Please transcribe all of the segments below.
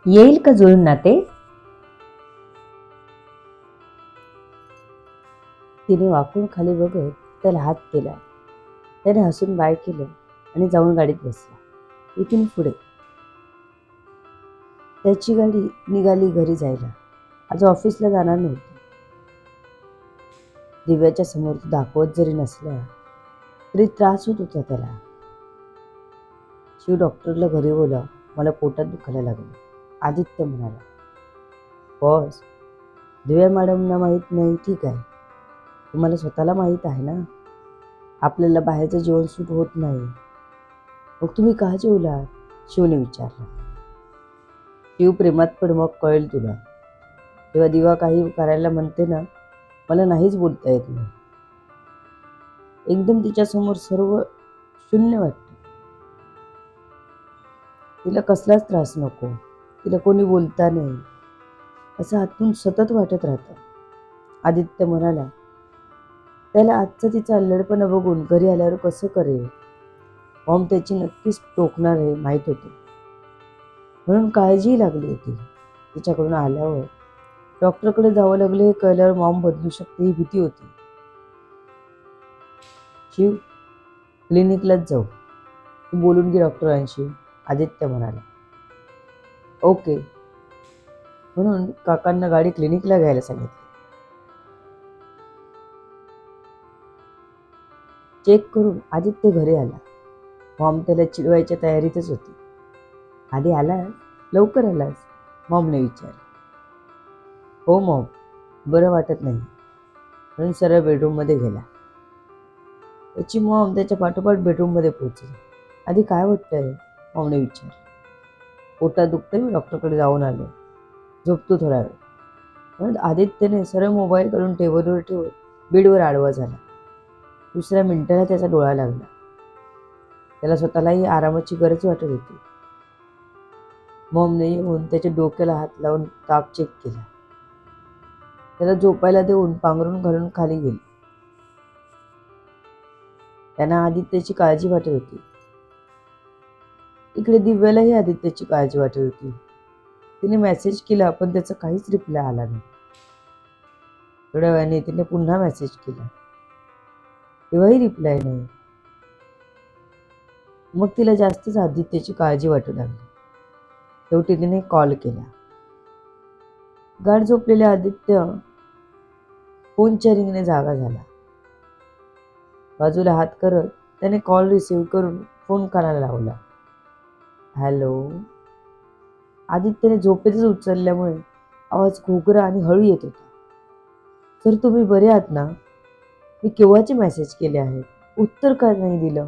येईल का जुळून नाते? तिने वाकून खाली बघत त्याला हात केला. त्याने हसून बाय केलं आणि जाऊन गाडीत बसला. इथून पुढे त्याची गाडी निघाली घरी जायला. आज ऑफिसला जाणार नव्हती. दिव्याच्या समोर तो दाखवत जरी नसला तरी त्रास होत होता त्याला. शिव, डॉक्टरला घरी बोला, मला पोटात दुखायला लागलं, आदित्य म्हणाला. बॉस, दिव्या मॅडमना माहीत नाही ठीक आहे, तुम्हाला स्वतःला माहीत आहे ना, आपल्याला बाहेरचं जेवण सूट होत नाही. मग तुम्ही का जेवलात? शिवने विचारलं. शिव प्रेमात पड, मग कळेल तुला. तेव्हा दिवा काही करायला म्हणते ना, मला नाहीच बोलता येत नाही. एकदम तिच्यासमोर सर्व शून्य वाटतं. तिला कसलाच त्रास नको, तिला कोणी बोलता नाही असं आतून सतत वाटत राहतं. आदित्य म्हणाला. त्याला आजचा तिचा अल्लडपणा बघून घरी आल्यावर कसं करेल? मॉम त्याची नक्कीच टोकणार हे माहीत होते, म्हणून काळजीही लागली होती. तिच्याकडून आल्यावर डॉक्टरकडे जावं लागलं हे कळल्यावर मॉम बदलू शकते ही भीती होती. शिव, क्लिनिकलाच जाऊ, तू बोलून घे डॉक्टरांशी, आदित्य म्हणाला. ओके, म्हणून काकांना गाडी क्लिनिकला घ्यायला सांगितली. चेक करून आदित्य घरी आला. मॉम त्याला चिडवायच्या तयारीतच होती. आधी आलास? लवकर आलास? मॉमने विचारलं. हो मॉम, बरं वाटत नाही, म्हणून सरळ बेडरूममध्ये गेला. त्याची मॉम त्याच्या पाठोपाठ बेडरूममध्ये पोहोचली. आधी काय वाटतंय? मॉमने विचारलं. पोटात दुखतंय, मी डॉक्टरकडे जाऊन आलो, झोपतो थोडा वेळ, म्हणून आदित्यने सरळ मोबाईल काढून टेबलवर ठेवून बेडवर आडवा झाला. दुसऱ्या मिनिटाला त्याचा डोळा लागला. त्याला स्वतःलाही आरामाची गरज वाटत होती. मॉमने येऊन त्याच्या डोक्याला हात लावून ताप चेक केला. त्याला झोपायला देऊन पांघरून घालून खाली गेली. त्यांना आदित्यची काळजी वाटत होती. इकडे दिव्यालाही आदित्यची काळजी वाटत होती. तिने मेसेज केला पण त्याचा काहीच रिप्लाय आला नाही. थोड्या वेळाने तिने पुन्हा मेसेज केला, तेव्हाही रिप्लाय नाही. मग तिला जास्तच आदित्यची काळजी वाटू लागली. शेवटी तिने कॉल केला. गाढ झोपलेले आदित्य फोनच्या रिंगने जागा झाला. बाजूला हात करत त्याने कॉल रिसीव्ह करून फोन कानाला लावला. हॅलो. आदित्यने झोपेतच उचलल्यामुळे आवाज घोगरा आणि हळू येत होता. सर, तुम्ही बरे आहात ना? मी केव्हाचे मेसेज केले आहेत, उत्तर का नाही दिलं?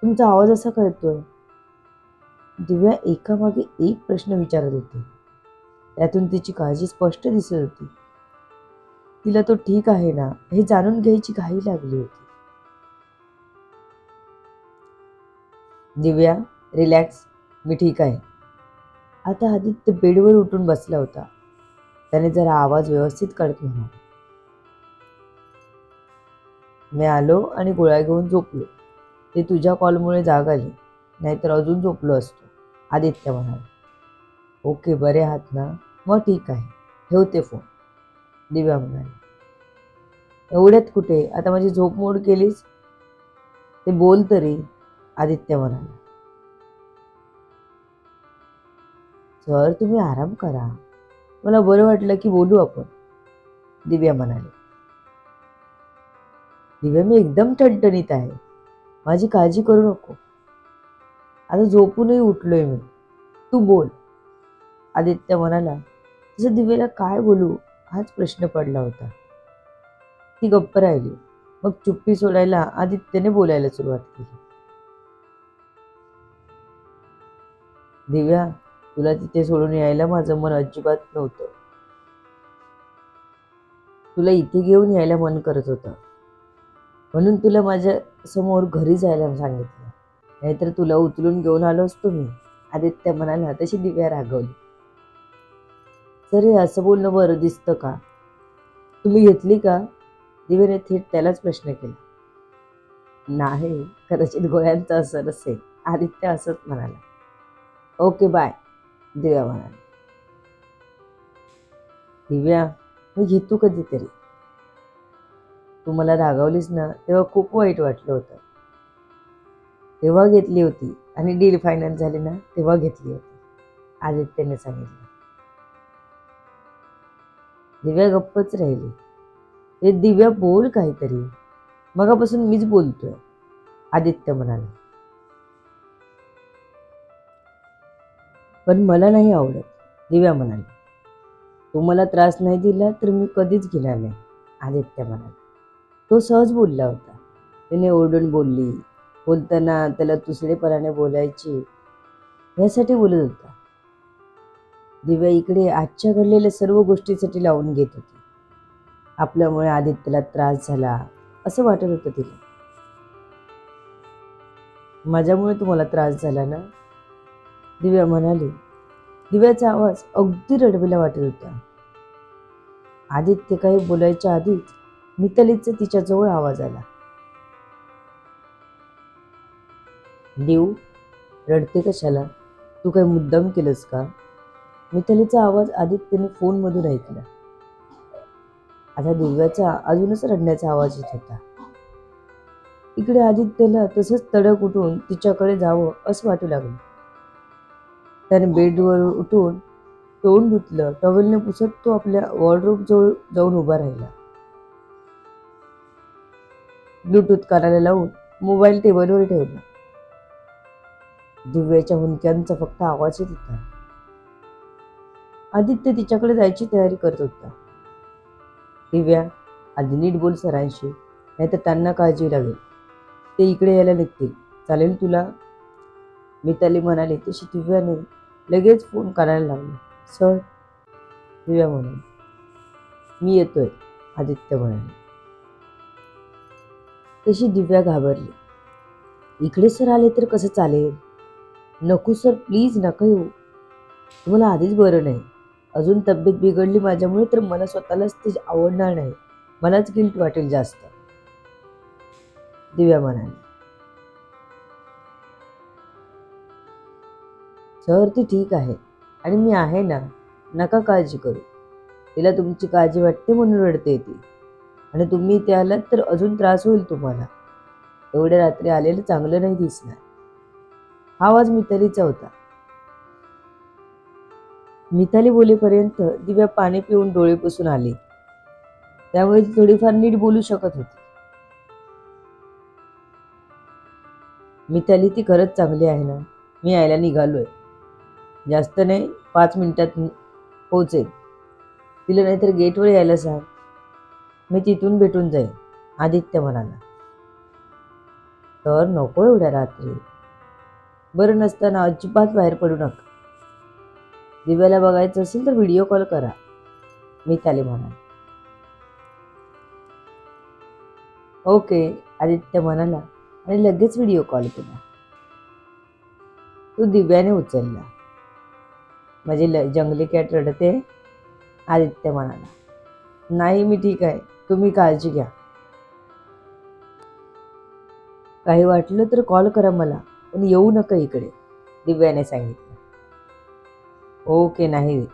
तुमचा आवाज असा कळतोय. दिव्या एकामागे एक प्रश्न विचारत होती. त्यातून तिची काळजी स्पष्ट दिसत होती. तिला तो ठीक आहे ना हे जाणून घ्यायची घाई लागली होती. दिव्या, रिलॅक्स, मी ठीक आहे. आता आदित्य बेडवर उठून बसला होता. त्याने जरा आवाज व्यवस्थित काढत म्हणाला. मी आलो आणि गोळ्या घेऊन झोपलो. ते तुझ्या कॉलमुळे जाग आली, नाहीतर अजून झोपलो असतो, आदित्य म्हणाला. ओके, बरे आहात ना? मग ठीक आहे, ठेवते फोन, दिव्या म्हणाली. एवढ्यात कुठे, आता माझी झोप मोड केलीस? ते बोल तरी, आदित्य म्हणाला. सर, तुम्ही आराम करा, मला बरं वाटलं की बोलू आपण, दिव्या म्हणाली. दिव्या, मी एकदम ठणठणीत आहे, माझी काळजी करू नको. आता झोपूनही उठलोय मी, तू बोल, आदित्य म्हणाला. तसं दिव्याला काय बोलू हाच प्रश्न पडला होता. ती गप्प राहिली. मग चुप्पी सोडायला आदित्यने बोलायला सुरुवात केली. दिव्या, तुला तिथे सोडून यायला माझं मन अजिबात नव्हतं. तुला इथे घेऊन यायला मन करत होतं, म्हणून तुला माझ्या समोर घरी जायला सांगितलं, नाहीतर तुला उचलून घेऊन आलो असतो मी, आदित्य म्हणाला. तशी दिव्या रागवली. सर, हे असं बोलणं बरं दिसतं का? तुम्ही घेतली का? दिव्याने थेट त्यालाच प्रश्न केला. नाही, कदाचित गोळ्यांचा असर असेल, आदित्य असंच म्हणाला. Okay, bye. दिव्या म्हणाली. दिव्या, मी घेतो कधीतरी. तू मला रागावलीस ना तेव्हा खूप वाईट वाटलं होतं. तेव्हा घेतली होती आणि डील फायनल झाली ना तेव्हा घेतली होती, आदित्यने सांगितलं. दिव्या गप्पच राहिली. हे दिव्या बोल काहीतरी, मगापासून मीच बोलतोय, आदित्य म्हणाला. पण मला नाही आवडत, दिव्या म्हणाली. तू मला त्रास नाही दिला तर मी कधीच घेणार नाही, आदित्य म्हणाला. तो सहज बोलला होता. तिने ओरडून बोलली. बोलताना त्याला दुसरेपणाने बोलायची यासाठी बोलत होता. दिव्या इकडे आजच्या घडलेल्या सर्व गोष्टीसाठी लावून घेत होती. आपल्यामुळे आदित्यला त्रास झाला असं वाटत होतं तिला. माझ्यामुळे तुम्हाला त्रास झाला ना, दिव्या म्हणाली. दिव्याचा आवाज अगदी रडवेला वाटत होता. आदित्य काही बोलायच्या आधीच मितालीचा तिच्याजवळ आवाज आला. देव, रडते कशाला? तू काही मुद्दाम केलंस का? मितालीचा आवाज आदित्यने फोनमधून ऐकला. आता दिव्याचा अजूनच रडण्याचा आवाज येत होता. इकडे आदित्यला तसंच तडक उठून तिच्याकडे जावं असं वाटू लागलं. त्याने बेडवर उठून तोंड धुतलं. टॉवेलने पुसत तो आपल्या वॉर्डरोब जवळ जाऊन उभा राहिला. ब्लूटूथ कानाला लावून मोबाईल टेबलवर ठेवला. दिव्याच्या हुंदक्यांचा फक्त आवाज येत होता. आदित्य तिच्याकडे जायची तयारी करत होता. दिव्या, आधी नीट बोल सरांशी, नाहीतर त्यांना काळजी लागेल. ते इकडे यायला निघतील, चालेल तुला? मिताली म्हणाली. तशी दिव्याने लगेच फोन कानाला लावला. सर, दिव्या म्हणाली. मी येतोय, आदित्य म्हणाले. तशी दिव्या घाबरली. इकडे सर आले तर कसं चालेल? नको सर, प्लीज नका येऊ. तुम्हाला आधीच बरं नाही, अजून तब्येत बिघडली माझ्यामुळे तर मला स्वतःलाच ते आवडणार नाही, मलाच गिल्ट वाटेल जास्त, दिव्या म्हणाली. सर, ती ठीक आहे आणि मी आहे ना, नका काळजी करू. तिला तुमची काळजी वाटते म्हणून रडते ती, आणि तुम्ही इथे आलात तर अजून त्रास होईल तुम्हाला. एवढ्या रात्री आलेलं चांगलं नाही दिसणार. हा आवाज मितालीचा होता. मिताली बोलेपर्यंत दिव्या पाणी पिऊन डोळे पुसून आली, त्यामुळे ती थोडीफार नीट बोलू शकत होती. मिताली, ती खरंच चांगली आहे ना? मी यायला निघालोय, जास्त नाही, 5 मिनिटात पोहोचेल. तिला नाहीतर गेटवर यायला सांग, मी तिथून भेटून जाईन, आदित्य म्हणाला. तर नको एवढ्या रात्री, बरं नसताना अजिबात बाहेर पडू नका. दिव्याला बघायचं असेल तर व्हिडिओ कॉल करा, मिताली म्हणाली. ओके, आदित्य म्हणाला आणि लगेच व्हिडिओ कॉल केला. तो दिव्याने उचलला. माझी जंगली कॅट रडते, आदित्य म्हणाला. नाही, मी ठीक आहे, तुम्ही काळजी घ्या. काही वाटलं तर कॉल करा मला, पण येऊ नका इकडे, दिव्याने सांगितलं. ओके, नाही,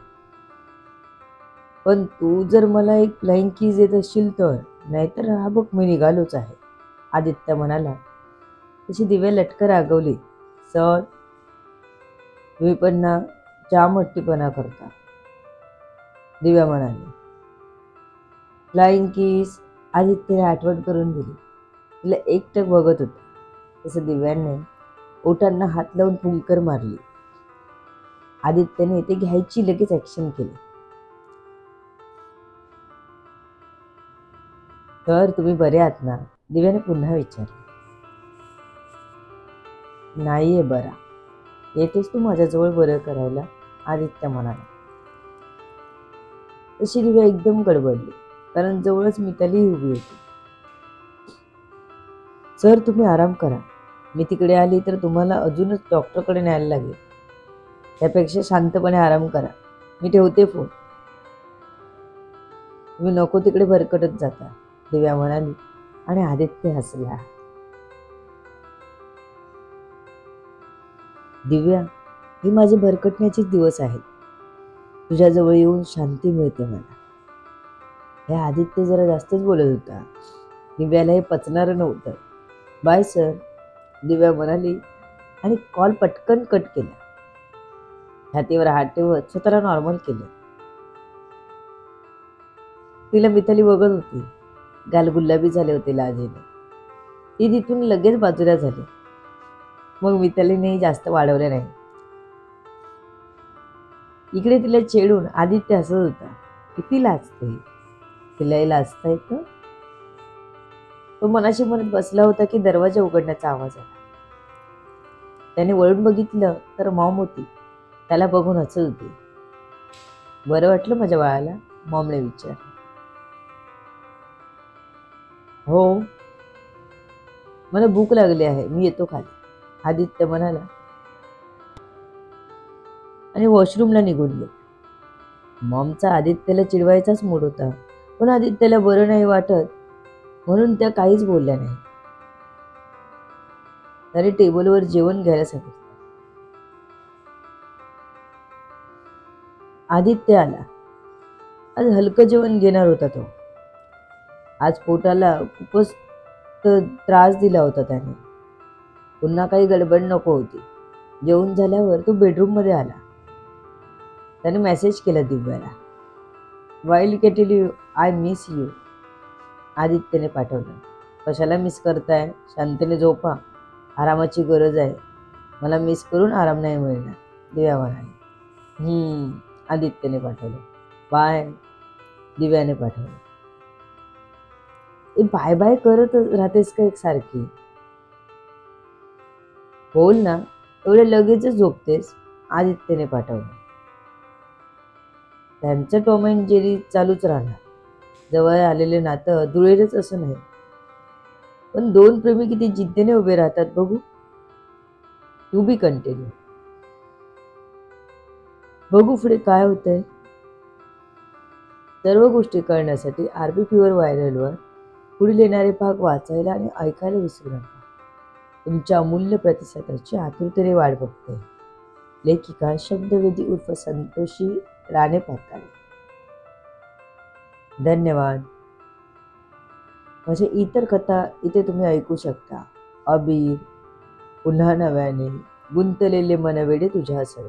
पण तू जर मला एक फ्लाइंग कीज देत असशील तर, नाहीतर हा बघ मी निघालोच आहे, आदित्य म्हणाला. तशी दिव्या लटकन रागवली. सर, तुम्ही पण ना जाम हट्टीपणा करता, दिव्या म्हणाली. फ्लाइंग कीज, आदित्यने आठवण करून दिली. तिला एकटक बघत होता. तसं दिव्याने ओठांना हात लावून फुंकर मारली. आदित्यने ते घ्यायची लगेच ऍक्शन केली. तर तुम्ही बरे आहात ना, दिव्याने पुन्हा विचारले. नाहीये बरा, येतेस तू माझ्याजवळ बरं करायला, आदित्य म्हणाला. तशी दिव्या एकदम गडबडली, कारण जवळच मिताली उभी होती. सर, तुम्ही आराम करा, मी तिकडे आली तर तुम्हाला अजूनच डॉक्टरकडे न्यायला लागेल, त्यापेक्षा शांतपणे आराम करा, मी ठेवते फोन. तुम्ही नको तिकडे भरकटत जाता, दिव्या म्हणाली आणि आदित्य हसला. दिव्या, हे माझे भरकटण्याचेच दिवस आहेत. तुझ्याजवळ येऊन शांती मिळते मला. हे आदित्य जरा जास्तच बोलत होता. दिव्याला हे पचणारं नव्हतं. बाय सर, दिव्या म्हणाली आणि कॉल पटकन कट केला. छातीवर हात ठेवत स्वतःला नॉर्मल केलं. तिला मिताली बघत होती. गाल गुलाबी झाले होते लाजेने. ती तिथून लगेच बाजूला झाली. मग मितालीनेही जास्त वाढवले नाही. इकडे तिला छेडून आदित्य हसत होता. किती लाजते, तिलाही लाजता येतं. तो मनाशी म्हणत बसला होता की दरवाजा उघडण्याचा आवाज आला. त्याने वळून बघितलं तर मॉम होती. त्याला बघून हसत होती. बरं वाटलं माझ्या बाळाला, मॉमने विचारलं. हो, मला भूक लागली आहे, मी येतो खाली, आदित्य म्हणाला आणि वॉशरूमला निघून गेला. मॉमचा आदित्यला चिडवायचाच मूड होता, पण आदित्यला बरं नाही वाटत म्हणून त्या काहीच बोलल्या नाही. त्याने टेबलवर जेवण घ्यायला सांगितलं. आदित्य आला. आज हलकं जेवण घेणार होता तो. आज पोटाला खूपच त्रास दिला होता त्याने. पुन्हा काही गडबड नको होती. जेवण झाल्यावर तो बेडरूममध्ये आला. त्याने मेसेज केला दिव्याला. Will kill you, I miss you. आदित्यने पाठवलं. कशाला मिस करताय, शांतने झोपा, आरामाची गरज आहे. मला मिस करून आराम नाही मिळणार, दिव्या म्हणाली. आदित्यने पाठवलं. बाय, दिव्याने पाठवलं. बाय बाय करत राहतेस का एक सारखी? बोल ना, एवढे लगेचच झोपतेस, आदित्यने पाठवलं. त्यांचं टॉम अँड जेरी चालूच राहणार. जवळ आलेले नातं धुळेलच असं नाही, पण दोन प्रेमी किती जिद्दीने उभे राहतात बघू. To be continued. बघू पुढे काय होतंय. सर्व गोष्टी कळण्यासाठी आरबी फीवर व्हायरलवर पुढील येणारे भाग वाचायला आणि ऐकायला विसरू नका. तुमच्या अमूल्य प्रतिसादाची आतुरतेने वाट बघते. लेखिका शब्दवेदी उर्फ संतोषी राणे पाताळे. धन्यवाद. माझ्या इतर कथा इथे तुम्ही ऐकू शकता. अबीर, पुन्हा नव्याने, गुंतलेले मनवेडे तुझ्यासह.